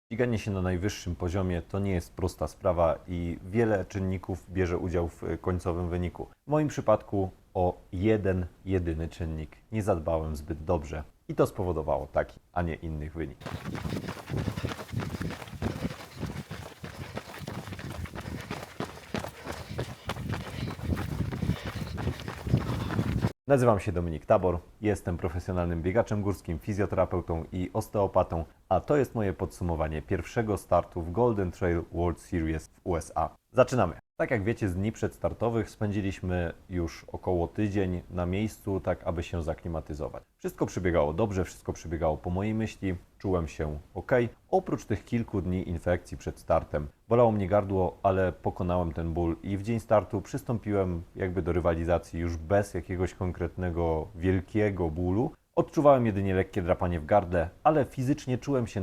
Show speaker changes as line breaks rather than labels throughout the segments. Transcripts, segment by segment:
Ściganie się na najwyższym poziomie to nie jest prosta sprawa i wiele czynników bierze udział w końcowym wyniku. W moim przypadku o jeden jedyny czynnik nie zadbałem zbyt dobrze i to spowodowało taki, a nie inny wynik. Nazywam się Dominik Tabor, jestem profesjonalnym biegaczem górskim, fizjoterapeutą i osteopatą, a to jest moje podsumowanie pierwszego startu w Golden Trail World Series w USA. Zaczynamy! Tak jak wiecie, z dni przedstartowych spędziliśmy już około tydzień na miejscu, tak aby się zaklimatyzować. Wszystko przebiegało dobrze, wszystko przebiegało po mojej myśli, czułem się ok. Oprócz tych kilku dni infekcji przed startem. Bolało mnie gardło, ale pokonałem ten ból i w dzień startu przystąpiłem jakby do rywalizacji już bez jakiegoś konkretnego, wielkiego bólu. Odczuwałem jedynie lekkie drapanie w gardle, ale fizycznie czułem się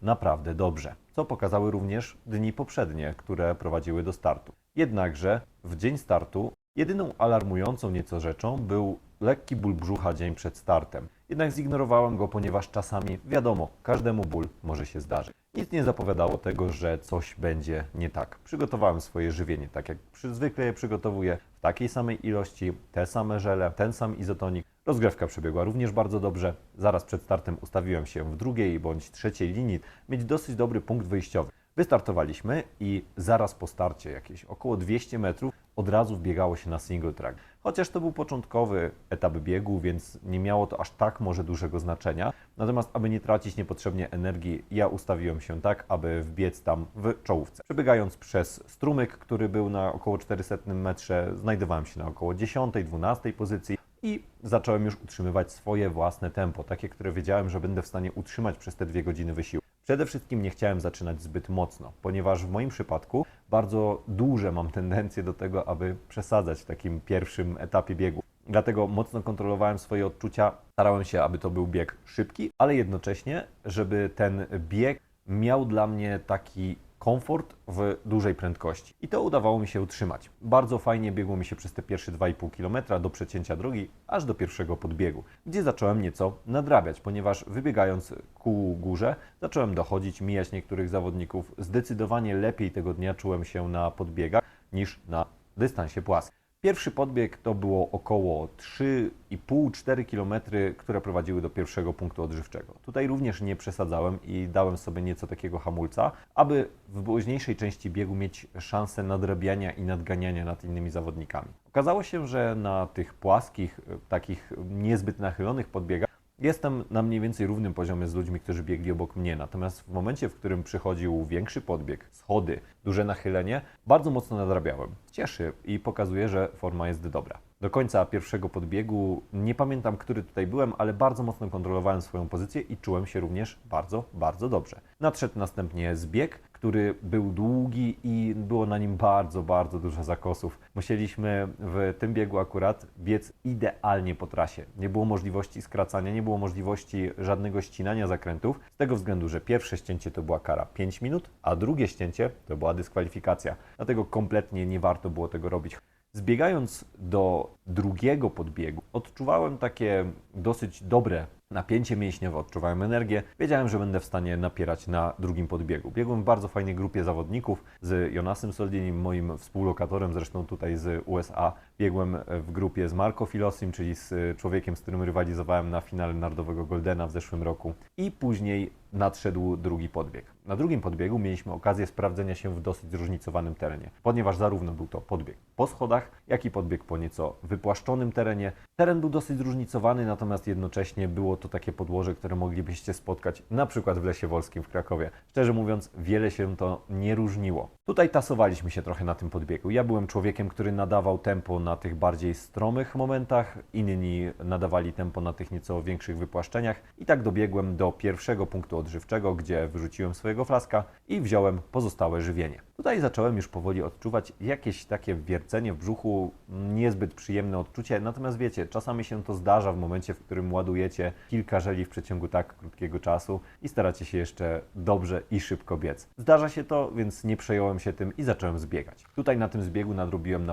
naprawdę dobrze, co pokazały również dni poprzednie, które prowadziły do startu. Jednakże w dzień startu jedyną alarmującą nieco rzeczą był lekki ból brzucha dzień przed startem. Jednak zignorowałem go, ponieważ czasami, wiadomo, każdemu ból może się zdarzyć. Nic nie zapowiadało tego, że coś będzie nie tak. Przygotowałem swoje żywienie tak jak zwykle je przygotowuję, w takiej samej ilości, te same żele, ten sam izotonik. Rozgrzewka przebiegła również bardzo dobrze. Zaraz przed startem ustawiłem się w drugiej bądź trzeciej linii, mieć dosyć dobry punkt wyjściowy. Wystartowaliśmy i zaraz po starcie, jakieś około 200 metrów, od razu wbiegało się na single track. Chociaż to był początkowy etap biegu, więc nie miało to aż tak może dużego znaczenia. Natomiast, aby nie tracić niepotrzebnie energii, ja ustawiłem się tak, aby wbiec tam w czołówce. Przebiegając przez strumyk, który był na około 400 metrze, znajdowałem się na około 10-12 pozycji. I zacząłem już utrzymywać swoje własne tempo, takie, które wiedziałem, że będę w stanie utrzymać przez te 2 godziny wysiłku. Przede wszystkim nie chciałem zaczynać zbyt mocno, ponieważ w moim przypadku bardzo duże mam tendencje do tego, aby przesadzać w takim pierwszym etapie biegu. Dlatego mocno kontrolowałem swoje odczucia, starałem się, aby to był bieg szybki, ale jednocześnie, żeby ten bieg miał dla mnie taki komfort w dużej prędkości. I to udawało mi się utrzymać. Bardzo fajnie biegło mi się przez te pierwsze 2,5 km do przecięcia drogi, aż do pierwszego podbiegu, gdzie zacząłem nieco nadrabiać, ponieważ wybiegając ku górze, zacząłem dochodzić, mijać niektórych zawodników. Zdecydowanie lepiej tego dnia czułem się na podbiegach niż na dystansie płaskim. Pierwszy podbieg to było około 3,5-4 km, które prowadziły do pierwszego punktu odżywczego. Tutaj również nie przesadzałem i dałem sobie nieco takiego hamulca, aby w późniejszej części biegu mieć szansę nadrabiania i nadganiania nad innymi zawodnikami. Okazało się, że na tych płaskich, takich niezbyt nachylonych podbiegach jestem na mniej więcej równym poziomie z ludźmi, którzy biegli obok mnie. Natomiast w momencie, w którym przychodził większy podbieg, schody, duże nachylenie, bardzo mocno nadrabiałem. Cieszy i pokazuje, że forma jest dobra. Do końca pierwszego podbiegu, nie pamiętam, który tutaj byłem, ale bardzo mocno kontrolowałem swoją pozycję i czułem się również bardzo dobrze. Nadszedł następnie zbieg, który był długi i było na nim bardzo dużo zakosów. Musieliśmy w tym biegu akurat biec idealnie po trasie. Nie było możliwości skracania, nie było możliwości żadnego ścinania zakrętów, z tego względu, że pierwsze ścięcie to była kara 5 minut, a drugie ścięcie to była dyskwalifikacja. Dlatego kompletnie nie warto było tego robić. Zbiegając do drugiego podbiegu, odczuwałem takie dosyć dobre napięcie mięśniowe, odczuwałem energię. Wiedziałem, że będę w stanie napierać na drugim podbiegu. Biegłem w bardzo fajnej grupie zawodników z Jonasem Soldinim, moim współlokatorem, zresztą tutaj z USA. Biegłem w grupie z Marco Filosim, czyli z człowiekiem, z którym rywalizowałem na finale Narodowego Goldena w zeszłym roku. I później nadszedł drugi podbieg. Na drugim podbiegu mieliśmy okazję sprawdzenia się w dosyć zróżnicowanym terenie, ponieważ zarówno był to podbieg po schodach, jak i podbieg po nieco wypłaszczonym terenie. Teren był dosyć zróżnicowany, natomiast jednocześnie było to takie podłoże, które moglibyście spotkać na przykład w Lesie Wolskim w Krakowie. Szczerze mówiąc, wiele się to nie różniło. Tutaj tasowaliśmy się trochę na tym podbiegu. Ja byłem człowiekiem, który nadawał tempo na tych bardziej stromych momentach, inni nadawali tempo na tych nieco większych wypłaszczeniach i tak dobiegłem do pierwszego punktu odżywczego, gdzie wyrzuciłem swojego flaska i wziąłem pozostałe żywienie. Tutaj zacząłem już powoli odczuwać jakieś takie wiercenie w brzuchu, niezbyt przyjemne odczucie, natomiast wiecie, czasami się to zdarza w momencie, w którym ładujecie kilka żeli w przeciągu tak krótkiego czasu i staracie się jeszcze dobrze i szybko biec. Zdarza się to, więc nie przejąłem się tym i zacząłem zbiegać. Tutaj na tym zbiegu nadrobiłem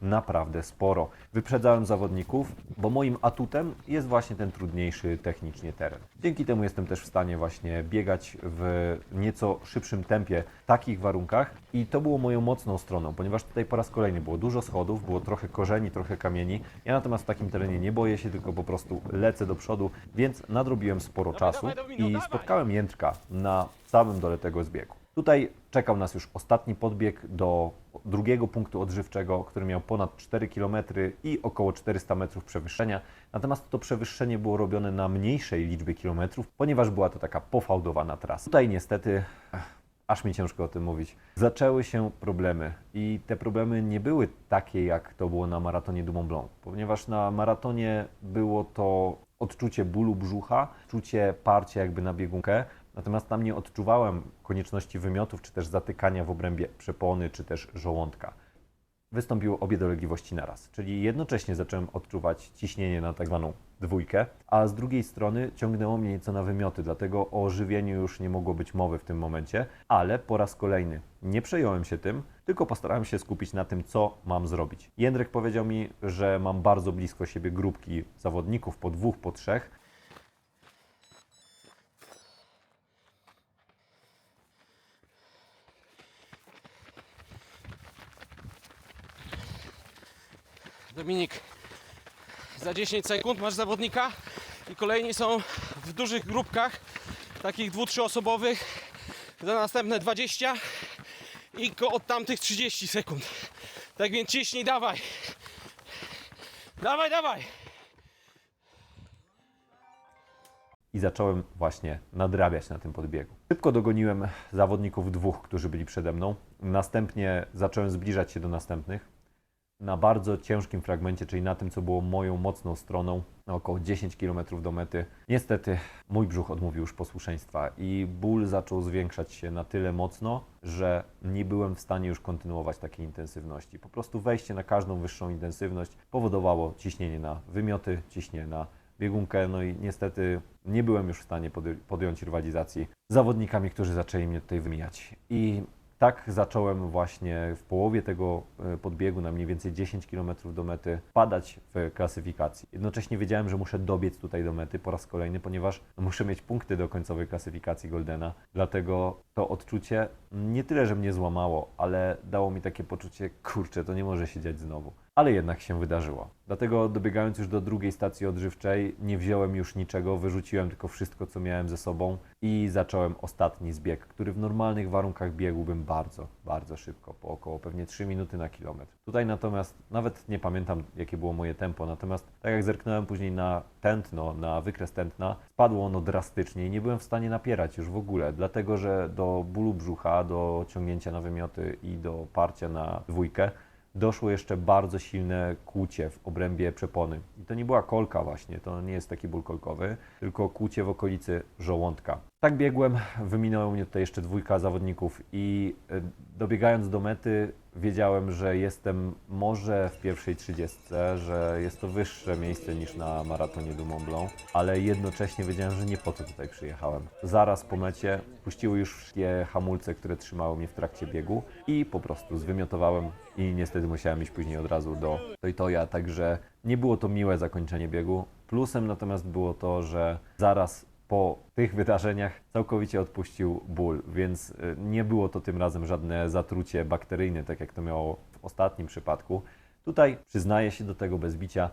naprawdę sporo. Wyprzedzałem zawodników, bo moim atutem jest właśnie ten trudniejszy technicznie teren. Dzięki temu jestem też w stanie właśnie biegać w nieco szybszym tempie w takich warunkach i to było moją mocną stroną, ponieważ tutaj po raz kolejny było dużo schodów, było trochę korzeni, trochę kamieni. Ja natomiast w takim terenie nie boję się, tylko po prostu lecę do przodu, więc nadrobiłem sporo czasu i spotkałem Jędrka na samym dole tego zbiegu. Tutaj czekał nas już ostatni podbieg do drugiego punktu odżywczego, który miał ponad 4 km i około 400 metrów przewyższenia. Natomiast to przewyższenie było robione na mniejszej liczbie kilometrów, ponieważ była to taka pofałdowana trasa. Tutaj niestety, aż mi ciężko o tym mówić, zaczęły się problemy i te problemy nie były takie, jak to było na maratonie du Mont Blanc, ponieważ na maratonie było to odczucie bólu brzucha, czucie parcia jakby na biegunkę. Natomiast tam nie odczuwałem konieczności wymiotów, czy też zatykania w obrębie przepony, czy też żołądka. Wystąpiły obie dolegliwości naraz, czyli jednocześnie zacząłem odczuwać ciśnienie na tak zwaną dwójkę, a z drugiej strony ciągnęło mnie nieco na wymioty, dlatego o żywieniu już nie mogło być mowy w tym momencie, ale po raz kolejny nie przejąłem się tym, tylko postarałem się skupić na tym, co mam zrobić. Jędrek powiedział mi, że mam bardzo blisko siebie grupki zawodników, po 2, po 3,
Dominik, za 10 sekund masz zawodnika i kolejni są w dużych grupkach, takich 2-3 osobowych, za następne 20 i od tamtych 30 sekund. Tak więc ciśnij, dawaj! Dawaj, dawaj!
I zacząłem właśnie nadrabiać na tym podbiegu. Szybko dogoniłem zawodników 2, którzy byli przede mną. Następnie zacząłem zbliżać się do następnych. Na bardzo ciężkim fragmencie, czyli na tym, co było moją mocną stroną, na około 10 km do mety. Niestety mój brzuch odmówił już posłuszeństwa i ból zaczął zwiększać się na tyle mocno, że nie byłem w stanie już kontynuować takiej intensywności. Po prostu wejście na każdą wyższą intensywność powodowało ciśnienie na wymioty, ciśnienie na biegunkę, no i niestety nie byłem już w stanie podjąć rywalizacji z zawodnikami, którzy zaczęli mnie tutaj wymijać. I tak zacząłem właśnie w połowie tego podbiegu, na mniej więcej 10 km do mety, padać w klasyfikacji. Jednocześnie wiedziałem, że muszę dobiec tutaj do mety po raz kolejny, ponieważ muszę mieć punkty do końcowej klasyfikacji Goldena. Dlatego to odczucie nie tyle, że mnie złamało, ale dało mi takie poczucie, kurczę, to nie może się dziać znowu. Ale jednak się wydarzyło. Dlatego dobiegając już do drugiej stacji odżywczej, nie wziąłem już niczego, wyrzuciłem tylko wszystko, co miałem ze sobą i zacząłem ostatni zbieg, który w normalnych warunkach biegłbym bardzo szybko, po około pewnie 3 minuty na kilometr. Tutaj natomiast, nawet nie pamiętam, jakie było moje tempo, natomiast tak jak zerknąłem później na tętno, na wykres tętna, spadło ono drastycznie i nie byłem w stanie napierać już w ogóle, dlatego że do bólu brzucha, do ciągnięcia na wymioty i do parcia na dwójkę doszło jeszcze bardzo silne kłucie w obrębie przepony. I to nie była kolka właśnie, to nie jest taki ból kolkowy, tylko kłucie w okolicy żołądka. Tak biegłem, wyminęło mnie tutaj jeszcze 2 zawodników i dobiegając do mety wiedziałem, że jestem może w pierwszej 30, że jest to wyższe miejsce niż na maratonie du Mont Blanc, ale jednocześnie wiedziałem, że nie po to tutaj przyjechałem. Zaraz po mecie puściły już wszystkie hamulce, które trzymały mnie w trakcie biegu i po prostu zwymiotowałem i niestety musiałem iść później od razu do Toitoja, także nie było to miłe zakończenie biegu. Plusem natomiast było to, że zaraz po tych wydarzeniach całkowicie odpuścił ból, więc nie było to tym razem żadne zatrucie bakteryjne, tak jak to miało w ostatnim przypadku. Tutaj, przyznaję się do tego bez bicia,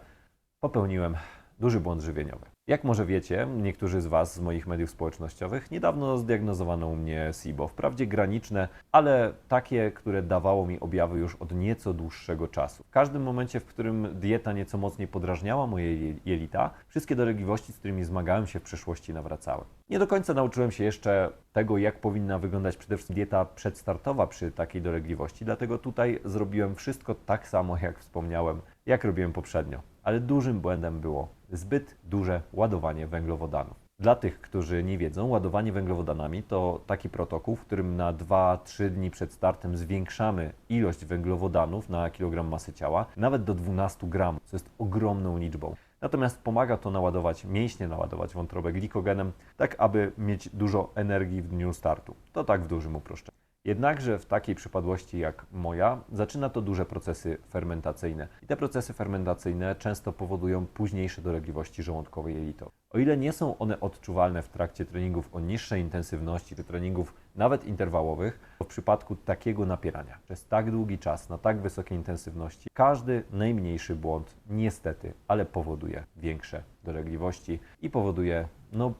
popełniłem duży błąd żywieniowy. Jak może wiecie, niektórzy z Was z moich mediów społecznościowych, niedawno zdiagnozowano u mnie SIBO. Wprawdzie graniczne, ale takie, które dawało mi objawy już od nieco dłuższego czasu. W każdym momencie, w którym dieta nieco mocniej podrażniała moje jelita, wszystkie dolegliwości, z którymi zmagałem się w przeszłości, nawracały. Nie do końca nauczyłem się jeszcze tego, jak powinna wyglądać przede wszystkim dieta przedstartowa przy takiej dolegliwości, dlatego tutaj zrobiłem wszystko tak samo, jak wspomniałem, jak robiłem poprzednio. Ale dużym błędem było zbyt duże ładowanie węglowodanów. Dla tych, którzy nie wiedzą, ładowanie węglowodanami to taki protokół, w którym na 2-3 dni przed startem zwiększamy ilość węglowodanów na kilogram masy ciała nawet do 12 gramów, co jest ogromną liczbą. Natomiast pomaga to naładować mięśnie, naładować wątrobę glikogenem, tak aby mieć dużo energii w dniu startu. To tak w dużym uproszczeniu. Jednakże w takiej przypadłości jak moja zaczyna to duże procesy fermentacyjne. I te procesy fermentacyjne często powodują późniejsze dolegliwości żołądkowo-jelitowe. O ile nie są one odczuwalne w trakcie treningów o niższej intensywności czy treningów nawet interwałowych, to w przypadku takiego napierania przez tak długi czas, na tak wysokiej intensywności, każdy najmniejszy błąd niestety, ale powoduje większe dolegliwości i powoduje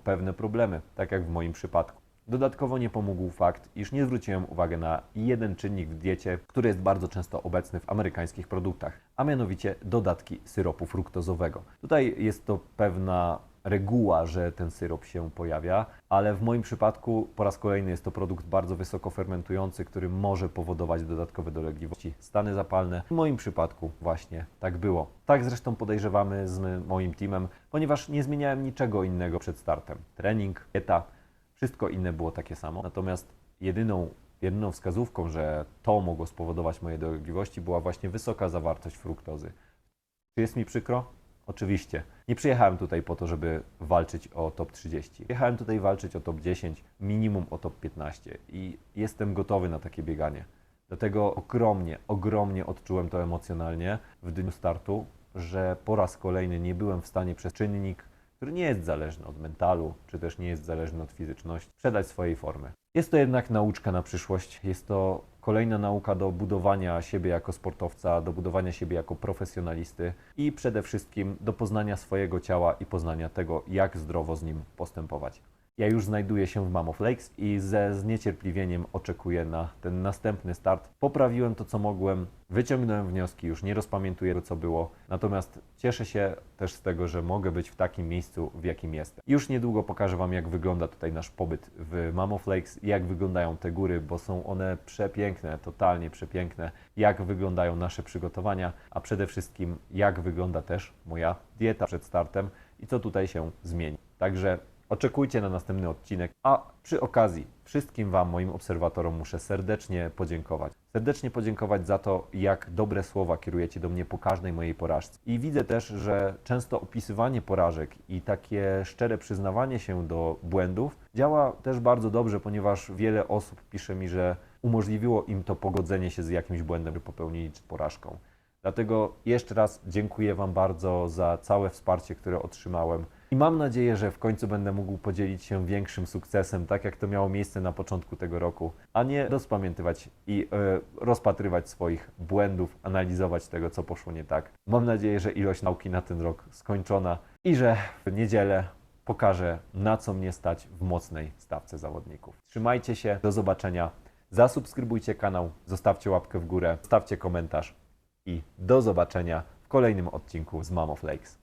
pewne problemy, tak jak w moim przypadku. Dodatkowo nie pomógł fakt, iż nie zwróciłem uwagi na jeden czynnik w diecie, który jest bardzo często obecny w amerykańskich produktach, a mianowicie dodatki syropu fruktozowego. Tutaj jest to pewna reguła, że ten syrop się pojawia, ale w moim przypadku po raz kolejny jest to produkt bardzo wysoko fermentujący, który może powodować dodatkowe dolegliwości, stany zapalne. W moim przypadku właśnie tak było. Tak zresztą podejrzewamy z moim teamem, ponieważ nie zmieniałem niczego innego przed startem. Trening, dieta, wszystko inne było takie samo, natomiast jedyną wskazówką, że to mogło spowodować moje dolegliwości, była właśnie wysoka zawartość fruktozy. Czy jest mi przykro? Oczywiście. Nie przyjechałem tutaj po to, żeby walczyć o top 30. Jechałem tutaj walczyć o top 10, minimum o top 15 i jestem gotowy na takie bieganie. Dlatego ogromnie odczułem to emocjonalnie w dniu startu, że po raz kolejny nie byłem w stanie przez czynnik, który nie jest zależny od mentalu, czy też nie jest zależny od fizyczności, sprzedać swojej formy. Jest to jednak nauczka na przyszłość, jest to kolejna nauka do budowania siebie jako sportowca, do budowania siebie jako profesjonalisty i przede wszystkim do poznania swojego ciała i poznania tego, jak zdrowo z nim postępować. Ja już znajduję się w Mammoth Lakes i ze zniecierpliwieniem oczekuję na ten następny start. Poprawiłem to, co mogłem, wyciągnąłem wnioski, już nie rozpamiętuję tego, co było. Natomiast cieszę się też z tego, że mogę być w takim miejscu, w jakim jestem. Już niedługo pokażę Wam, jak wygląda tutaj nasz pobyt w Mammoth Lakes, jak wyglądają te góry, bo są one przepiękne, totalnie przepiękne, jak wyglądają nasze przygotowania, a przede wszystkim jak wygląda też moja dieta przed startem i co tutaj się zmieni. Także oczekujcie na następny odcinek, a przy okazji wszystkim Wam, moim obserwatorom, muszę serdecznie podziękować. Serdecznie podziękować za to, jak dobre słowa kierujecie do mnie po każdej mojej porażce. I widzę też, że często opisywanie porażek i takie szczere przyznawanie się do błędów działa też bardzo dobrze, ponieważ wiele osób pisze mi, że umożliwiło im to pogodzenie się z jakimś błędem, który popełnili, czy porażką. Dlatego jeszcze raz dziękuję Wam bardzo za całe wsparcie, które otrzymałem. I mam nadzieję, że w końcu będę mógł podzielić się większym sukcesem, tak jak to miało miejsce na początku tego roku, a nie rozpamiętywać i rozpatrywać swoich błędów, analizować tego, co poszło nie tak. Mam nadzieję, że ilość nauki na ten rok skończona i że w niedzielę pokażę, na co mnie stać w mocnej stawce zawodników. Trzymajcie się, do zobaczenia. Zasubskrybujcie kanał, zostawcie łapkę w górę, zostawcie komentarz i do zobaczenia w kolejnym odcinku z Mammoth Lakes.